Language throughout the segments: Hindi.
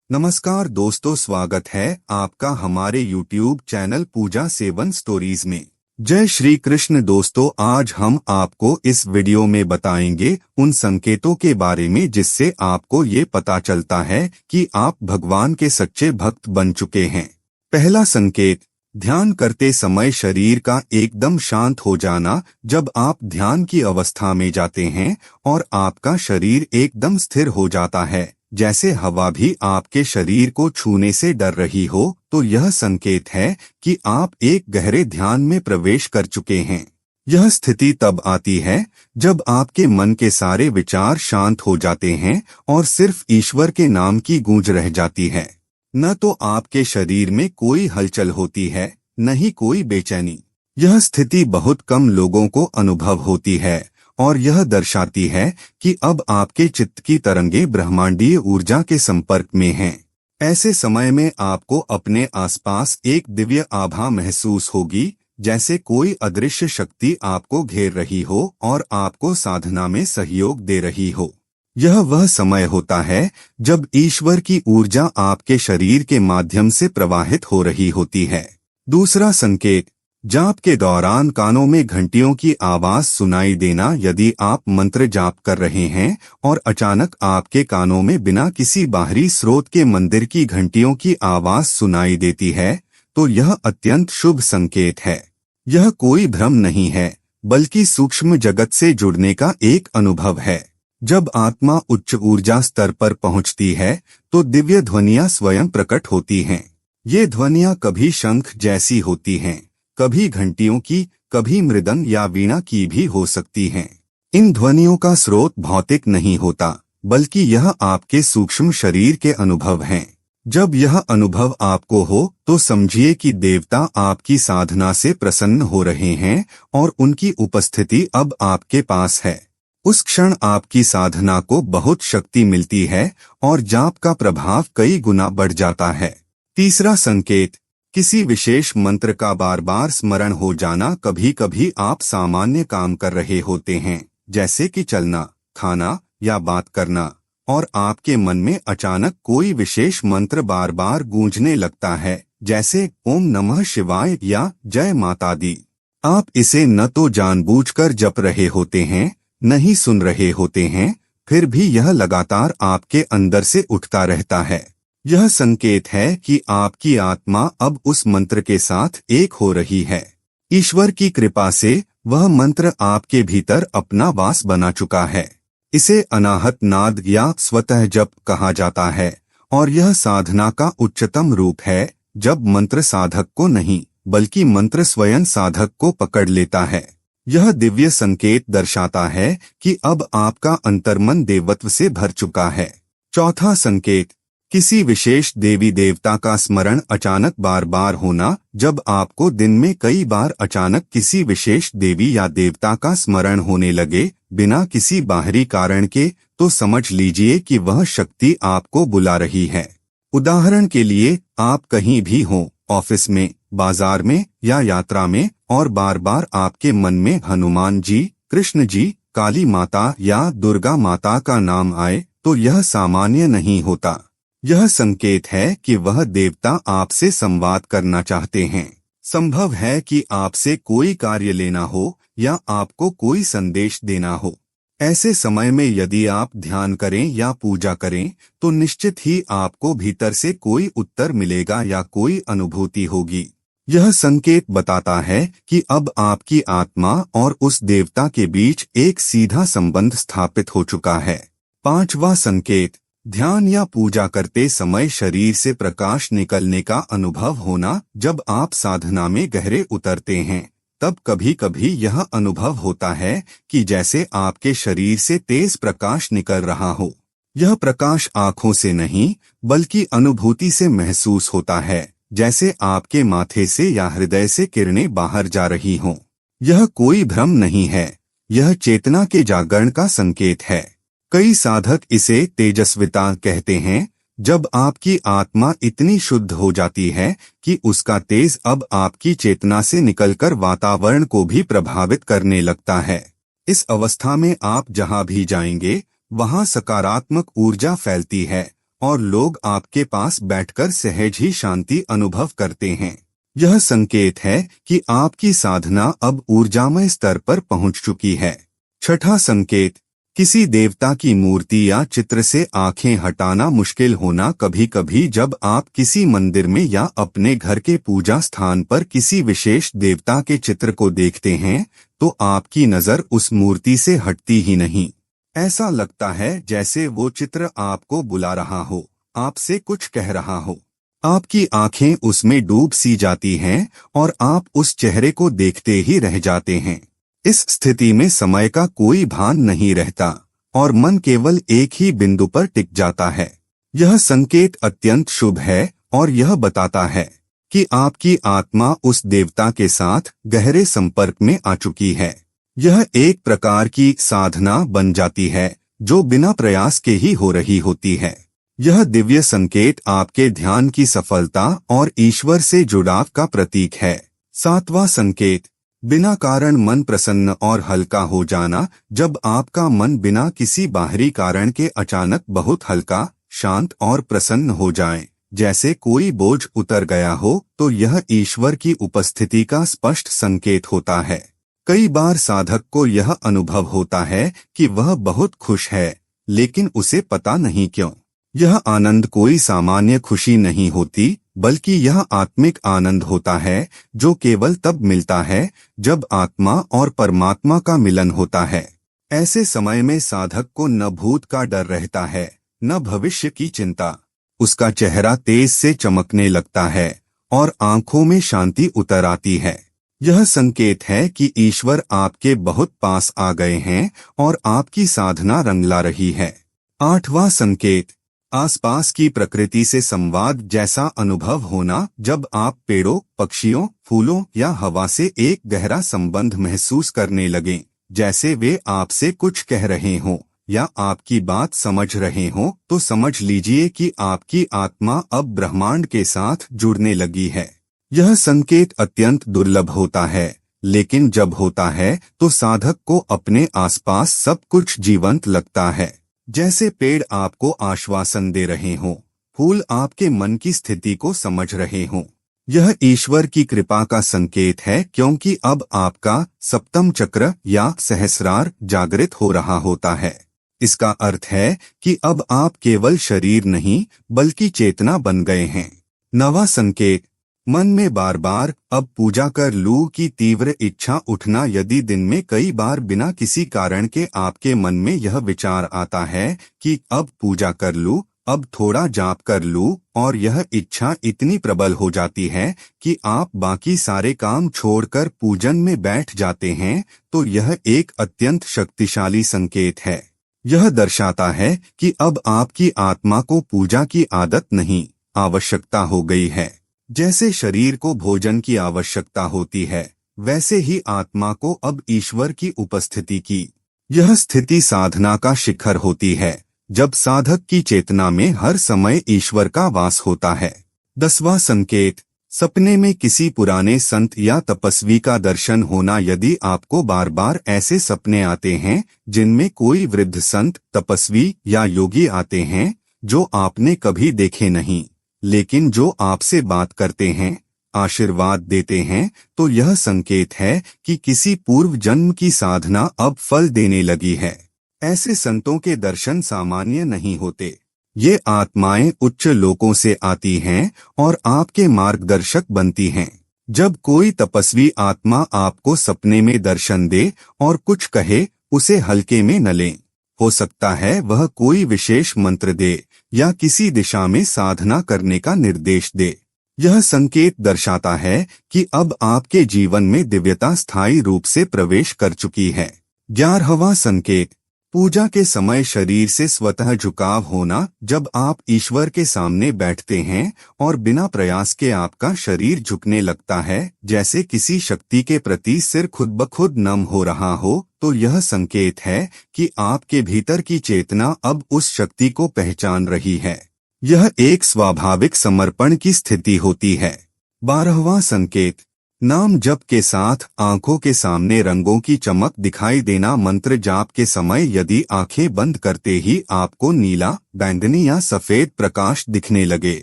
नमस्कार दोस्तों, स्वागत है आपका हमारे YouTube चैनल पूजा सेवन स्टोरीज में। जय श्री कृष्ण दोस्तों, आज हम आपको इस वीडियो में बताएंगे उन संकेतों के बारे में जिससे आपको ये पता चलता है कि आप भगवान के सच्चे भक्त बन चुके हैं। पहला संकेत, ध्यान करते समय शरीर का एकदम शांत हो जाना। जब आप ध्यान की अवस्था में जाते हैं और आपका शरीर एकदम स्थिर हो जाता है, जैसे हवा भी आपके शरीर को छूने से डर रही हो, तो यह संकेत है कि आप एक गहरे ध्यान में प्रवेश कर चुके हैं। यह स्थिति तब आती है जब आपके मन के सारे विचार शांत हो जाते हैं और सिर्फ ईश्वर के नाम की गूंज रह जाती है। न तो आपके शरीर में कोई हलचल होती है, न ही कोई बेचैनी। यह स्थिति बहुत कम लोगों को अनुभव होती है और यह दर्शाती है कि अब आपके चित्त की तरंगें ब्रह्मांडीय ऊर्जा के संपर्क में हैं। ऐसे समय में आपको अपने आसपास एक दिव्य आभा महसूस होगी, जैसे कोई अदृश्य शक्ति आपको घेर रही हो और आपको साधना में सहयोग दे रही हो। यह वह समय होता है जब ईश्वर की ऊर्जा आपके शरीर के माध्यम से प्रवाहित हो रही होती है। दूसरा संकेत, जाप के दौरान कानों में घंटियों की आवाज सुनाई देना। यदि आप मंत्र जाप कर रहे हैं और अचानक आपके कानों में बिना किसी बाहरी स्रोत के मंदिर की घंटियों की आवाज सुनाई देती है, तो यह अत्यंत शुभ संकेत है। यह कोई भ्रम नहीं है, बल्कि सूक्ष्म जगत से जुड़ने का एक अनुभव है। जब आत्मा उच्च ऊर्जा स्तर पर पहुंचती है तो दिव्य ध्वनियां स्वयं प्रकट होती हैं। ये ध्वनियां कभी शंख जैसी होती हैं, कभी घंटियों की, कभी मृदंग या वीणा की भी हो सकती हैं। इन ध्वनियों का स्रोत भौतिक नहीं होता, बल्कि यह आपके सूक्ष्म शरीर के अनुभव हैं। जब यह अनुभव आपको हो तो समझिए कि देवता आपकी साधना से प्रसन्न हो रहे हैं और उनकी उपस्थिति अब आपके पास है। उस क्षण आपकी साधना को बहुत शक्ति मिलती है और जाप का प्रभाव कई गुना बढ़ जाता है। तीसरा संकेत, किसी विशेष मंत्र का बार बार स्मरण हो जाना। कभी कभी आप सामान्य काम कर रहे होते हैं, जैसे कि चलना, खाना या बात करना, और आपके मन में अचानक कोई विशेष मंत्र बार बार गूंजने लगता है, जैसे ओम नमः शिवाय या जय माता दी। आप इसे न तो जानबूझकर जप रहे होते हैं, न ही सुन रहे होते हैं, फिर भी यह लगातार आपके अंदर से उठता रहता है। यह संकेत है कि आपकी आत्मा अब उस मंत्र के साथ एक हो रही है। ईश्वर की कृपा से वह मंत्र आपके भीतर अपना वास बना चुका है। इसे अनाहत नाद या स्वतः जप कहा जाता है और यह साधना का उच्चतम रूप है, जब मंत्र साधक को नहीं, बल्कि मंत्र स्वयं साधक को पकड़ लेता है। यह दिव्य संकेत दर्शाता है कि अब आपका अंतर्मन देवत्व से भर चुका है। चौथा संकेत, किसी विशेष देवी देवता का स्मरण अचानक बार बार होना। जब आपको दिन में कई बार अचानक किसी विशेष देवी या देवता का स्मरण होने लगे, बिना किसी बाहरी कारण के, तो समझ लीजिए कि वह शक्ति आपको बुला रही है। उदाहरण के लिए, आप कहीं भी हों, ऑफिस में, बाजार में या यात्रा में, और बार बार आपके मन में हनुमान जी, कृष्ण जी, काली माता या दुर्गा माता का नाम आए, तो यह सामान्य नहीं होता। यह संकेत है कि वह देवता आपसे संवाद करना चाहते हैं। संभव है कि आपसे कोई कार्य लेना हो या आपको कोई संदेश देना हो। ऐसे समय में यदि आप ध्यान करें या पूजा करें, तो निश्चित ही आपको भीतर से कोई उत्तर मिलेगा या कोई अनुभूति होगी। यह संकेत बताता है कि अब आपकी आत्मा और उस देवता के बीच एक सीधा संबंध स्थापित हो चुका है। पांचवा संकेत, ध्यान या पूजा करते समय शरीर से प्रकाश निकलने का अनुभव होना। जब आप साधना में गहरे उतरते हैं, तब कभी कभी यह अनुभव होता है कि जैसे आपके शरीर से तेज प्रकाश निकल रहा हो। यह प्रकाश आँखों से नहीं, बल्कि अनुभूति से महसूस होता है, जैसे आपके माथे से या हृदय से किरणें बाहर जा रही हों। यह कोई भ्रम नहीं है, यह चेतना के जागरण का संकेत है। कई साधक इसे तेजस्विता कहते हैं, जब आपकी आत्मा इतनी शुद्ध हो जाती है कि उसका तेज अब आपकी चेतना से निकलकर वातावरण को भी प्रभावित करने लगता है। इस अवस्था में आप जहां भी जाएंगे, वहां सकारात्मक ऊर्जा फैलती है और लोग आपके पास बैठकर सहज ही शांति अनुभव करते हैं। यह संकेत है कि आपकी साधना अब ऊर्जामय स्तर पर पहुंच चुकी है। छठा संकेत, किसी देवता की मूर्ति या चित्र से आंखें हटाना मुश्किल होना। कभी कभी जब आप किसी मंदिर में या अपने घर के पूजा स्थान पर किसी विशेष देवता के चित्र को देखते हैं तो आपकी नजर उस मूर्ति से हटती ही नहीं। ऐसा लगता है जैसे वो चित्र आपको बुला रहा हो, आपसे कुछ कह रहा हो। आपकी आंखें उसमें डूब सी जाती हैं और आप उस चेहरे को देखते ही रह जाते हैं। इस स्थिति में समय का कोई भान नहीं रहता और मन केवल एक ही बिंदु पर टिक जाता है। यह संकेत अत्यंत शुभ है और यह बताता है कि आपकी आत्मा उस देवता के साथ गहरे संपर्क में आ चुकी है। यह एक प्रकार की साधना बन जाती है जो बिना प्रयास के ही हो रही होती है। यह दिव्य संकेत आपके ध्यान की सफलता और ईश्वर से जुड़ाव का प्रतीक है। सातवां संकेत, बिना कारण मन प्रसन्न और हल्का हो जाना। जब आपका मन बिना किसी बाहरी कारण के अचानक बहुत हल्का, शांत और प्रसन्न हो जाए, जैसे कोई बोझ उतर गया हो, तो यह ईश्वर की उपस्थिति का स्पष्ट संकेत होता है। कई बार साधक को यह अनुभव होता है कि वह बहुत खुश है, लेकिन उसे पता नहीं क्यों। यह आनंद कोई सामान्य खुशी नहीं होती, बल्कि यह आत्मिक आनंद होता है जो केवल तब मिलता है जब आत्मा और परमात्मा का मिलन होता है। ऐसे समय में साधक को न भूत का डर रहता है, न भविष्य की चिंता। उसका चेहरा तेज से चमकने लगता है और आंखों में शांति उतर आती है। यह संकेत है कि ईश्वर आपके बहुत पास आ गए हैं और आपकी साधना रंग ला रही है। आठवां संकेत, आसपास की प्रकृति से संवाद जैसा अनुभव होना। जब आप पेड़ों, पक्षियों, फूलों या हवा से एक गहरा संबंध महसूस करने लगें, जैसे वे आपसे कुछ कह रहे हों या आपकी बात समझ रहे हों, तो समझ लीजिए कि आपकी आत्मा अब ब्रह्मांड के साथ जुड़ने लगी है। यह संकेत अत्यंत दुर्लभ होता है, लेकिन जब होता है तो साधक को अपने आसपास सब कुछ जीवंत लगता है। जैसे पेड़ आपको आश्वासन दे रहे हों, फूल आपके मन की स्थिति को समझ रहे हों। यह ईश्वर की कृपा का संकेत है, क्योंकि अब आपका सप्तम चक्र या सहस्रार जागृत हो रहा होता है। इसका अर्थ है कि अब आप केवल शरीर नहीं बल्कि चेतना बन गए हैं। नवा संकेत, मन में बार बार अब पूजा कर लूं की तीव्र इच्छा उठना। यदि दिन में कई बार बिना किसी कारण के आपके मन में यह विचार आता है कि अब पूजा कर लूं, अब थोड़ा जाप कर लूं, और यह इच्छा इतनी प्रबल हो जाती है कि आप बाकी सारे काम छोड़कर पूजन में बैठ जाते हैं, तो यह एक अत्यंत शक्तिशाली संकेत है। यह दर्शाता है कि अब आपकी आत्मा को पूजा की आदत नहीं, आवश्यकता हो गई है। जैसे शरीर को भोजन की आवश्यकता होती है, वैसे ही आत्मा को अब ईश्वर की उपस्थिति की यह स्थिति साधना का शिखर होती है, जब साधक की चेतना में हर समय ईश्वर का वास होता है। 10वां संकेत, सपने में किसी पुराने संत या तपस्वी का दर्शन होना। यदि आपको बार बार ऐसे सपने आते हैं जिनमें कोई वृद्ध संत, तपस्वी या योगी आते हैं जो आपने कभी देखे नहीं, लेकिन जो आपसे बात करते हैं, आशीर्वाद देते हैं, तो यह संकेत है कि किसी पूर्व जन्म की साधना अब फल देने लगी है। ऐसे संतों के दर्शन सामान्य नहीं होते। ये आत्माएं उच्च लोकों से आती हैं और आपके मार्गदर्शक बनती हैं। जब कोई तपस्वी आत्मा आपको सपने में दर्शन दे और कुछ कहे, उसे हल्के में न लें। हो सकता है वह कोई विशेष मंत्र दे या किसी दिशा में साधना करने का निर्देश दे। यह संकेत दर्शाता है कि अब आपके जीवन में दिव्यता स्थायी रूप से प्रवेश कर चुकी है। 11वां संकेत, पूजा के समय शरीर से स्वतः झुकाव होना। जब आप ईश्वर के सामने बैठते हैं और बिना प्रयास के आपका शरीर झुकने लगता है, जैसे किसी शक्ति के प्रति सिर खुद ब खुद नम हो रहा हो, तो यह संकेत है कि आपके भीतर की चेतना अब उस शक्ति को पहचान रही है। यह एक स्वाभाविक समर्पण की स्थिति होती है। 12वां संकेत, नाम जप के साथ आंखों के सामने रंगों की चमक दिखाई देना। मंत्र जाप के समय यदि आंखें बंद करते ही आपको नीला, बैंगनी या सफेद प्रकाश दिखने लगे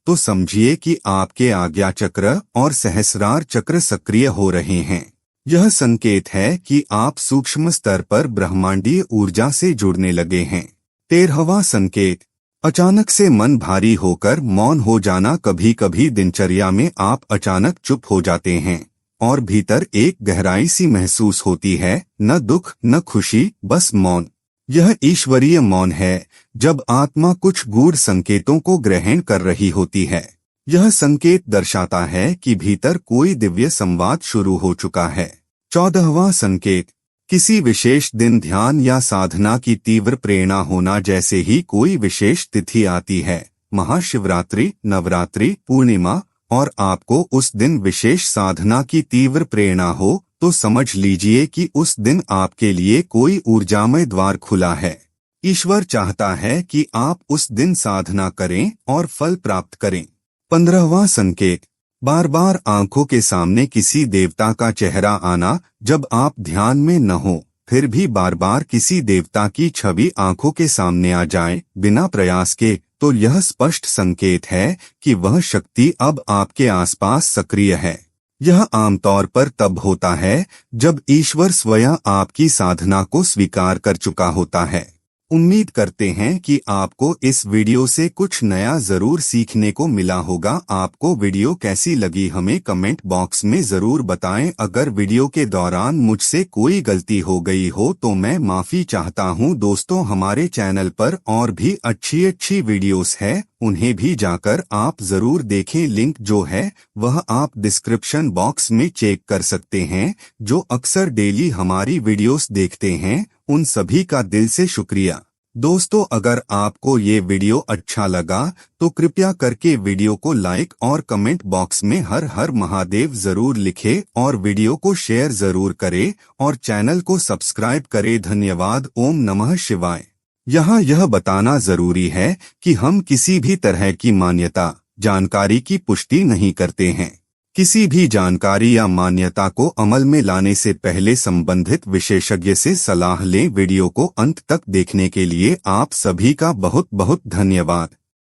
तो समझिए कि आपके आज्ञा चक्र और सहस्रार चक्र सक्रिय हो रहे हैं। यह संकेत है कि आप सूक्ष्म स्तर पर ब्रह्मांडीय ऊर्जा से जुड़ने लगे हैं। 13वां संकेत, अचानक से मन भारी होकर मौन हो जाना। कभी कभी दिनचर्या में आप अचानक चुप हो जाते हैं और भीतर एक गहराई सी महसूस होती है, न दुख न खुशी, बस मौन। यह ईश्वरीय मौन है, जब आत्मा कुछ गूढ़ संकेतों को ग्रहण कर रही होती है। यह संकेत दर्शाता है कि भीतर कोई दिव्य संवाद शुरू हो चुका है। 14वां संकेत, किसी विशेष दिन ध्यान या साधना की तीव्र प्रेरणा होना। जैसे ही कोई विशेष तिथि आती है, महाशिवरात्रि, नवरात्रि, पूर्णिमा, और आपको उस दिन विशेष साधना की तीव्र प्रेरणा हो, तो समझ लीजिए कि उस दिन आपके लिए कोई ऊर्जामय द्वार खुला है। ईश्वर चाहता है कि आप उस दिन साधना करें और फल प्राप्त करें। 15वां संकेत, बार बार आंखों के सामने किसी देवता का चेहरा आना। जब आप ध्यान में न हो फिर भी बार बार किसी देवता की छवि आंखों के सामने आ जाए बिना प्रयास के, तो यह स्पष्ट संकेत है कि वह शक्ति अब आपके आसपास सक्रिय है। यह आमतौर पर तब होता है जब ईश्वर स्वयं आपकी साधना को स्वीकार कर चुका होता है। उम्मीद करते हैं कि आपको इस वीडियो से कुछ नया जरूर सीखने को मिला होगा। आपको वीडियो कैसी लगी हमें कमेंट बॉक्स में जरूर बताएं। अगर वीडियो के दौरान मुझसे कोई गलती हो गई हो तो मैं माफी चाहता हूं। दोस्तों, हमारे चैनल पर और भी अच्छी वीडियोस है, उन्हें भी जाकर आप जरूर देखें। लिंक जो है वह आप डिस्क्रिप्शन बॉक्स में चेक कर सकते हैं। जो अक्सर डेली हमारी वीडियोस देखते हैं उन सभी का दिल से शुक्रिया। दोस्तों, अगर आपको ये वीडियो अच्छा लगा तो कृपया करके वीडियो को लाइक और कमेंट बॉक्स में हर हर महादेव जरूर लिखें और वीडियो को शेयर जरूर करें और चैनल को सब्सक्राइब करें। धन्यवाद। ओम नमः शिवाय। यहाँ यह बताना जरूरी है कि हम किसी भी तरह की मान्यता, जानकारी की पुष्टि नहीं करते हैं। किसी भी जानकारी या मान्यता को अमल में लाने से पहले संबंधित विशेषज्ञ से सलाह लें। वीडियो को अंत तक देखने के लिए आप सभी का बहुत बहुत धन्यवाद।